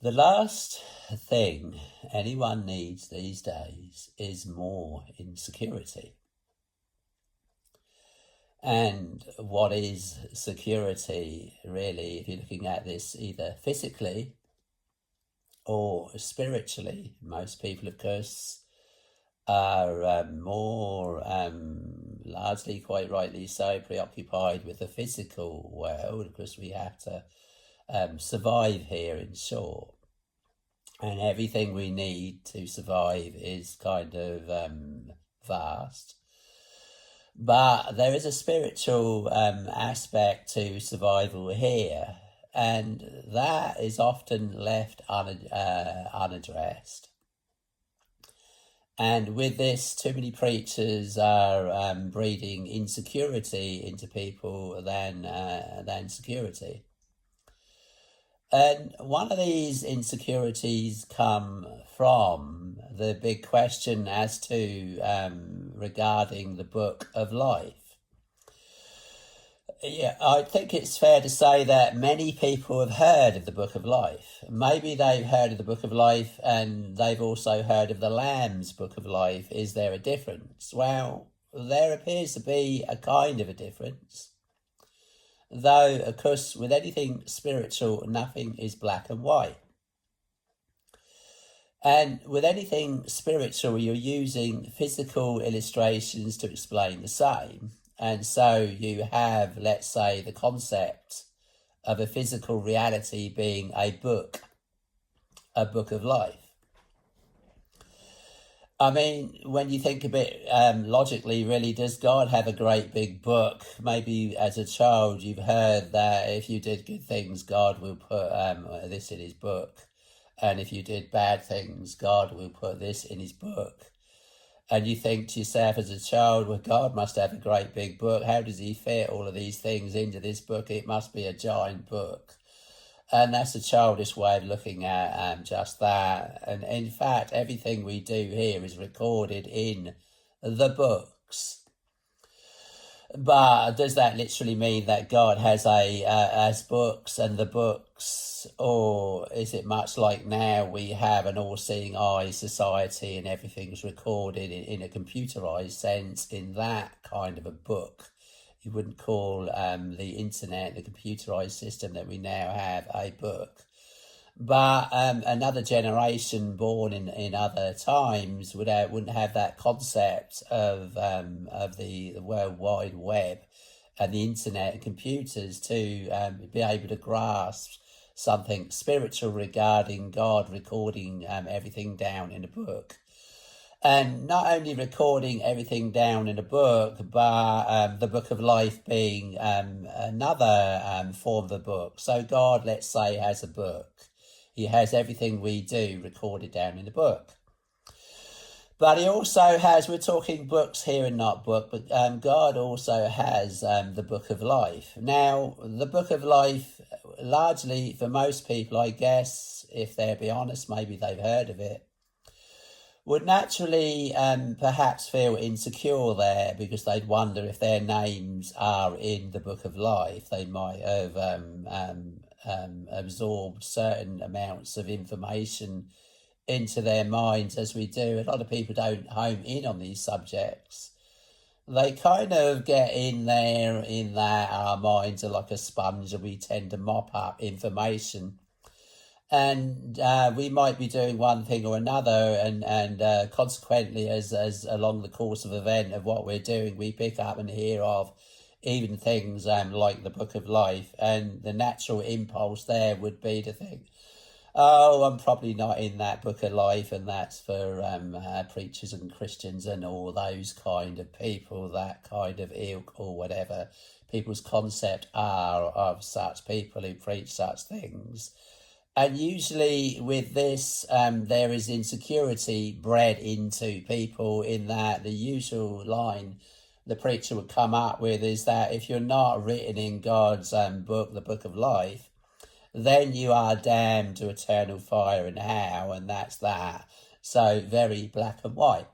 The last thing anyone needs these days is more insecurity. And what is security, really, if you're looking at this either physically or spiritually? Most people, of course, are more, largely quite rightly so, preoccupied with the physical world, because we have to survive here, in short. And everything we need to survive is kind of vast. But there is a spiritual aspect to survival here, and that is often left unaddressed. And with this, too many preachers are breeding insecurity into people than security. And one of these insecurities come from the big question as to regarding the book of life. Yeah, I think it's fair to say that many people have heard of the book of life. Maybe they've heard of the book of life and they've also heard of the Lamb's book of life. Is there a difference? Well, there appears to be a kind of a difference. Though, of course, with anything spiritual, nothing is black and white. And with anything spiritual, you're using physical illustrations to explain the same. And so you have, let's say, the concept of a physical reality being a book of life. I mean, when you think a bit logically, really, does God have a great big book? Maybe as a child you've heard that if you did good things, God will put this in his book. And if you did bad things, God will put this in his book. And you think to yourself as a child, well, God must have a great big book. How does he fit all of these things into this book? It must be a giant book. And that's a childish way of looking at just that. And in fact, everything we do here is recorded in the books. But does that literally mean that God has has books and the books, or is it much like now we have an all-seeing eye society and everything's recorded in a computerized sense in that kind of a book? You wouldn't call the internet, the computerized system that we now have, a book. But another generation born in other times wouldn't have that concept of the World Wide Web and the internet and computers to be able to grasp something spiritual regarding God recording everything down in a book. And not only recording everything down in a book, but the book of life being another form of a book. So God, let's say, has a book. He has everything we do recorded down in the book. But he also has, we're talking books here and not book, but God also has the book of life. Now, the book of life, largely for most people, I guess, if they'll be honest, maybe they've heard of it, would naturally perhaps feel insecure there because they'd wonder if their names are in the book of life. They might have absorbed certain amounts of information into their minds, as we do. A lot of people don't home in on these subjects. They kind of get in there in that our minds are like a sponge and we tend to mop up information. And we might be doing one thing or another, and consequently, as along the course of event of what we're doing, we pick up and hear of even things like the book of life, and the natural impulse there would be to think, oh, I'm probably not in that book of life, and that's for preachers and Christians and all those kind of people, that kind of ilk or whatever people's concept are of such people who preach such things. And usually with this, there is insecurity bred into people, in that the usual line the preacher would come up with is that if you're not written in God's book, the book of life, then you are damned to eternal fire and hell, and that's that. So very black and white.